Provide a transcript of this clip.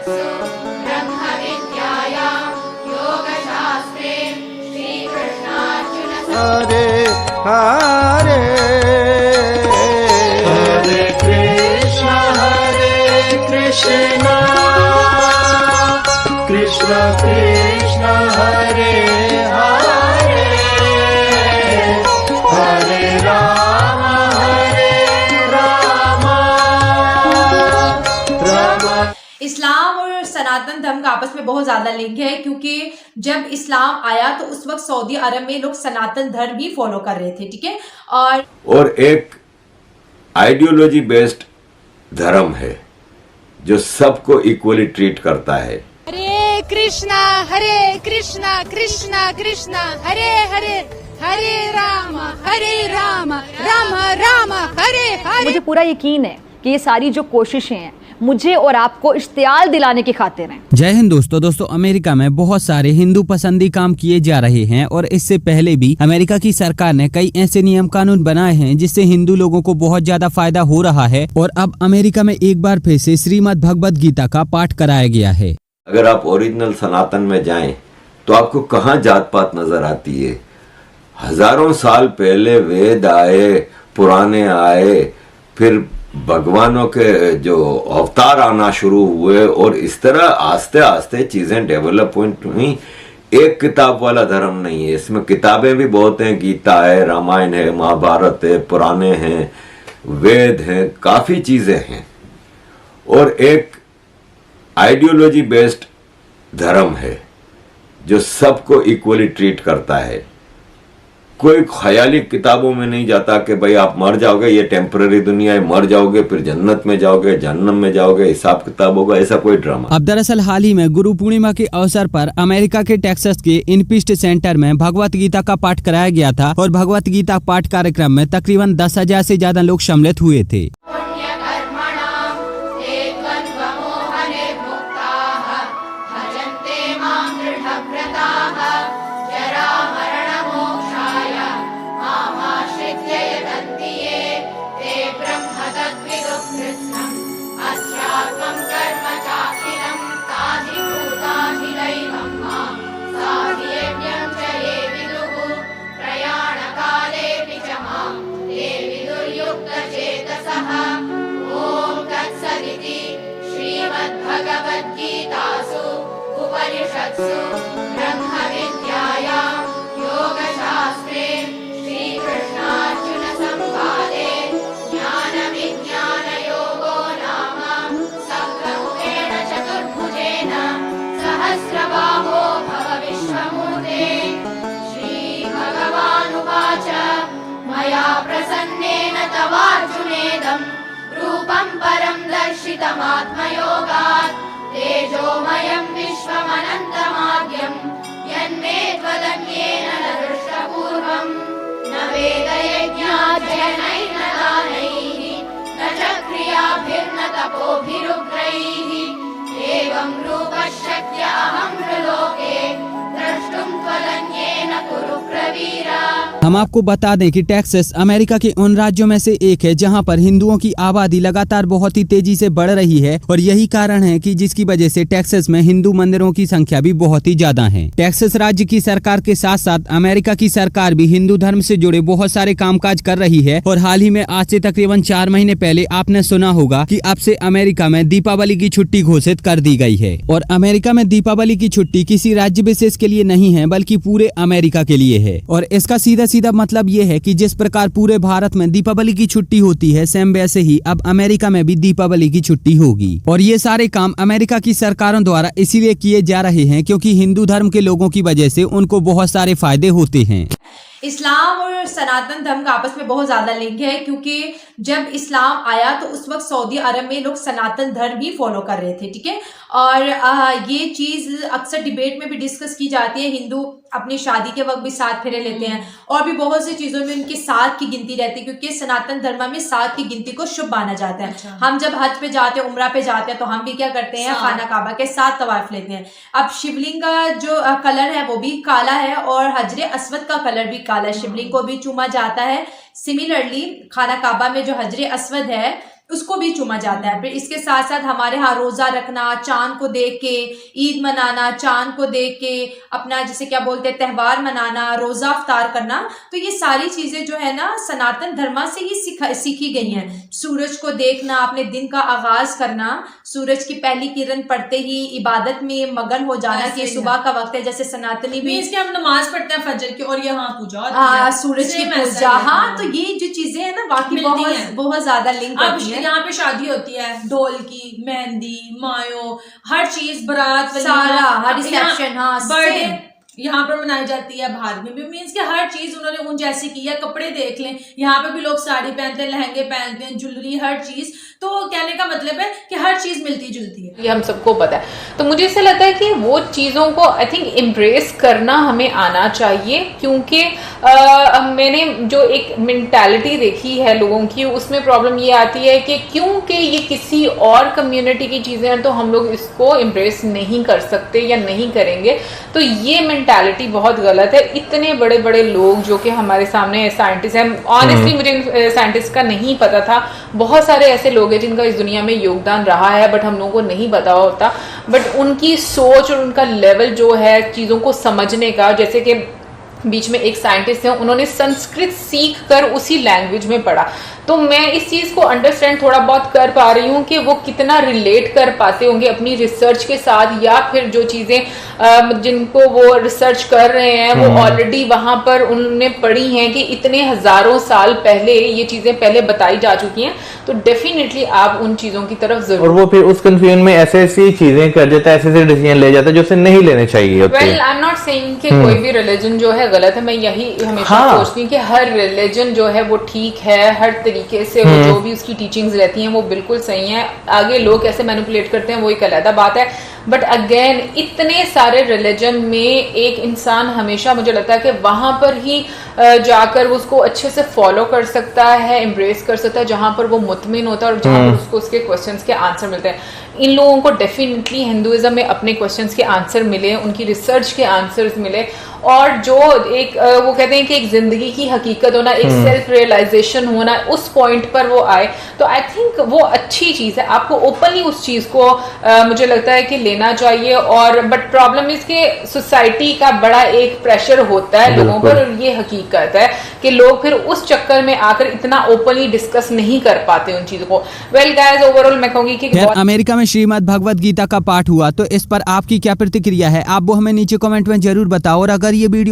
उपनिषत्सु ब्रह्मविद्यायां योगशास्त्रे श्रीकृष्णार्जुन हरे हरे हरे कृष्ण कृष्ण कृष्ण हरे हरे हरे राम राम। इस्लाम और सनातन धर्म का आपस में बहुत ज्यादा लिंक है, क्योंकि जब इस्लाम आया तो उस वक्त सऊदी अरब में लोग सनातन धर्म ही फॉलो कर रहे थे, ठीक है। और एक आइडियोलॉजी बेस्ड धर्म है जो सबको इक्वली ट्रीट करता है। हरे कृष्णा कृष्णा कृष्णा हरे हरे हरे राम राम राम हरे हरे। मुझे पूरा यकीन है कि ये सारी जो कोशिशें हैं मुझे और आपको इश्तियाल दिलाने की खातिर हैं। जय हिंद दोस्तों अमेरिका में बहुत सारे हिंदू पसंदी काम किए जा रहे हैं और इससे पहले भी अमेरिका की सरकार ने कई ऐसे नियम कानून बनाए हैं जिससे हिंदू लोगों को बहुत ज्यादा फायदा हो रहा है। और अब अमेरिका में एक बार फिर से श्रीमद् भगवद गीता का पाठ कराया गया है। अगर आप ओरिजिनल सनातन में जाएं तो आपको कहाँ जात पात नजर आती है। हजारों साल पहले वेद आए, पुराने आए, फिर भगवानों के जो अवतार आना शुरू हुए और इस तरह आस्ते आस्ते चीजें डेवलपमेंट हुई। एक किताब वाला धर्म नहीं है, इसमें किताबें भी बहुत हैं। गीता है, रामायण है, महाभारत है, पुराने हैं, वेद हैं, काफी चीजें हैं। और एक आइडियोलॉजी बेस्ड धर्म है जो सबको इक्वली ट्रीट करता है। कोई ख्याली किताबों में नहीं जाता कि भाई आप मर जाओगे, ये टेम्पररी दुनिया है, मर जाओगे फिर जन्नत में जाओगे, जहन्नम में जाओगे, हिसाब किताब होगा, ऐसा कोई ड्रामा। अब दरअसल हाल ही में गुरु पूर्णिमा के अवसर पर अमेरिका के टेक्सास के इनपीस्ट सेंटर में भगवत गीता का पाठ कराया गया था और भगवत गीता पाठ कार्यक्रम में तकरीबन 10,000 से ज्यादा लोग सम्मिलित हुए थे। श्रीमद्भगवद्गीतासु उपनिषत्सु ब्रह्मविद्यायां योगशास्त्रे श्रीकृष्णार्जुन संवादे ज्ञानविज्ञानयोगो नाम सप्तमुखेन चतुर्भुजेन सहस्रबाहो भव विश्वमूर्ते। श्रीभगवानुवाच मया प्रसन्नेन तवार्जुनेदम् रूपं परं दर्शितमात्मयोगात् तेजोमयं विश्वमनन्तमाद्यं यन्मे त्वदन्येन न दृष्टपूर्वं न वेदयज्ञाध्ययनैर्न दानैः न च क्रियाभिर्न तपोभिरुग्रैः एवं रूपः शक्य अहं नृलोके द्रष्टुं त्वदन्येन कुरु प्रवीरा। हम आपको बता दें कि टेक्सास अमेरिका के उन राज्यों में से एक है जहां पर हिंदुओं की आबादी लगातार बहुत ही तेजी से बढ़ रही है और यही कारण है कि जिसकी वजह से टेक्सास में हिंदू मंदिरों की संख्या भी बहुत ही ज्यादा है। टेक्सास राज्य की सरकार के साथ साथ अमेरिका की सरकार भी हिंदू धर्म से जुड़े बहुत सारे कामकाज कर रही है। और हाल ही में आज से तकरीबन 4 महीने पहले आपने सुना होगा कि अब से अमेरिका में दीपावली की छुट्टी घोषित कर दी गई है। और अमेरिका में दीपावली की छुट्टी किसी राज्य विशेष के लिए नहीं है बल्कि पूरे अमेरिका के लिए है। और इसका सीधा सीधा मतलब ये है कि जिस प्रकार पूरे भारत में दीपावली की छुट्टी होती है, सेम वैसे ही अब अमेरिका में भी दीपावली की छुट्टी होगी। और ये सारे काम अमेरिका की सरकारों द्वारा इसीलिए किए जा रहे हैं क्योंकि हिंदू धर्म के लोगों की वजह से उनको बहुत सारे फायदे होते हैं। इस्लाम और सनातन धर्म का आपस में बहुत ज्यादा लिंक है, क्योंकि जब इस्लाम आया तो उस वक्त सऊदी अरब में लोग सनातन धर्म ही फॉलो कर रहे थे, ठीक है। और ये चीज अक्सर डिबेट में भी डिस्कस की जाती है। हिंदू अपनी शादी के वक्त भी 7 फेरे लेते हैं और भी बहुत सी चीजों में उनकी 7 की गिनती रहती है, क्योंकि सनातन धर्म में 7 की गिनती को शुभ माना जाता है। अच्छा। हम जब हज पे जाते हैं, उम्रा पे जाते हैं, तो हम भी क्या करते हैं, खाना काबा के 7 तवाफ लेते हैं। अब शिवलिंग का जो कलर है वो भी काला है और हजरे अस्वद का कलर भी काला है, शिवलिंग को भी चूमा जाता है। सिमिलरली खाना काबा में जो हजरे अस्वद है उसको भी चूमा जाता है। फिर इसके साथ साथ हमारे यहाँ रोजा रखना, चांद को देख के ईद मनाना, चांद को देख के अपना जैसे क्या बोलते हैं त्यौहार मनाना, रोजा अफ्तार करना, तो ये सारी चीजें जो है ना सनातन धर्म से ही सीखी गई हैं। सूरज को देखना, अपने दिन का आगाज करना, सूरज की पहली किरण पड़ते ही इबादत में मगन हो जाना कि सुबह का वक्त है, जैसे सनातनी भी इसके हम नमाज पढ़ते हैं फजर की और यहाँ पूजा होती है, सूरज की पूजा। हाँ, तो ये जो चीजें है ना वाकई बहुत ज्यादा लिंक करती है। यहाँ पे शादी होती है, ढोल की, मेहंदी, मायो, हर चीज, बारात, सारा हर रिसेप्शन, हाँ, बर्थडे यहाँ पर मनाई जाती है। भारत में भी मीन्स कि हर चीज उन्होंने उन जैसी की है। कपड़े देख लें, यहाँ पे भी लोग साड़ी पहनते हैं, लहंगे पहनते हैं, ज्वेलरी, हर चीज। तो कहने का मतलब है कि हर चीज मिलती जुलती है, ये हम सबको पता है। तो मुझे ऐसा लगता है कि वो चीज़ों को आई थिंक एम्ब्रेस करना हमें आना चाहिए, क्योंकि मैंने जो एक मेंटालिटी देखी है लोगों की, उसमें प्रॉब्लम ये आती है कि क्योंकि ये किसी और कम्युनिटी की चीज़ें हैं तो हम लोग इसको एम्ब्रेस नहीं कर सकते या नहीं करेंगे। तो ये मेंटालिटी बहुत गलत है। इतने बड़े बड़े लोग जो कि हमारे सामने साइंटिस्ट हैं, ऑनेस्टली मुझे साइंटिस्ट का नहीं पता था, बहुत सारे ऐसे लोग हैं जिनका इस दुनिया में योगदान रहा है बट हम लोगों को नहीं पता होता। बट उनकी सोच और उनका लेवल जो है चीज़ों को समझने का, जैसे कि बीच में एक साइंटिस्ट है, उन्होंने संस्कृत सीख कर उसी लैंग्वेज में पढ़ा, तो मैं इस चीज़ को अंडरस्टैंड थोड़ा बहुत कर पा रही हूँ कि वो कितना रिलेट कर पाते होंगे अपनी रिसर्च के साथ, या फिर जो चीज़ें जिनको वो रिसर्च कर रहे हैं वो ऑलरेडी वहाँ पर उन्होंने पढ़ी हैं कि इतने हजारों साल पहले ये चीज़ें पहले बताई जा चुकी हैं। तो डेफिनेटली आप उन चीज़ों की तरफ जरूर, और वो फिर उस कंफ्यूजन में ऐसे ऐसी चीजें कर देता है, ऐसे ऐसे डिसीजन ले जाता है जो उसे नहीं लेने चाहिए। Well I am not saying कि कोई भी रिलीजन जो है गलत है, मैं यही हमेशा सोचती हूँ कि हर रिलीजन जो है वो ठीक है, हर तरीके से वो जो भी उसकी टीचिंग्स रहती हैं वो बिल्कुल सही है। आगे लोग कैसे मैनिपुलेट करते हैं वो एक अलग बात है। बट अगेन इतने सारे रिलीजन में एक इंसान हमेशा, मुझे लगता है कि वहां पर ही जाकर वो उसको अच्छे से फॉलो कर सकता है, एम्ब्रेस कर सकता है, जहां पर वो मुतमिन होता है और जहां पर उसको उसके क्वेश्चंस के आंसर मिलते हैं। इन लोगों को डेफिनेटली हिंदुइज्म में अपने क्वेश्चंस के आंसर मिले, उनकी रिसर्च के आंसर्स मिले, और जो एक वो कहते हैं कि एक जिंदगी की हकीकत होना, एक सेल्फ रियलाइजेशन होना, उस पॉइंट पर वो आए, तो आई थिंक वो अच्छी चीज है। आपको ओपनली उस चीज को मुझे लगता है कि लेना चाहिए। और बट प्रॉब्लम इसके सोसाइटी का बड़ा एक प्रेशर होता है लोगों पर, और ये हकीकत है कि लोग फिर उस चक्कर में आकर इतना ओपनली डिस्कस नहीं कर पाते उन चीजों को। वेल गाइस, ओवरऑल मैं कहूंगी कि अमेरिका में श्रीमद् भगवद गीता का पाठ हुआ, तो इस पर आपकी क्या प्रतिक्रिया है? आप वो हमें नीचे कमेंट में जरूर बताओ। और अगर ये वीडियो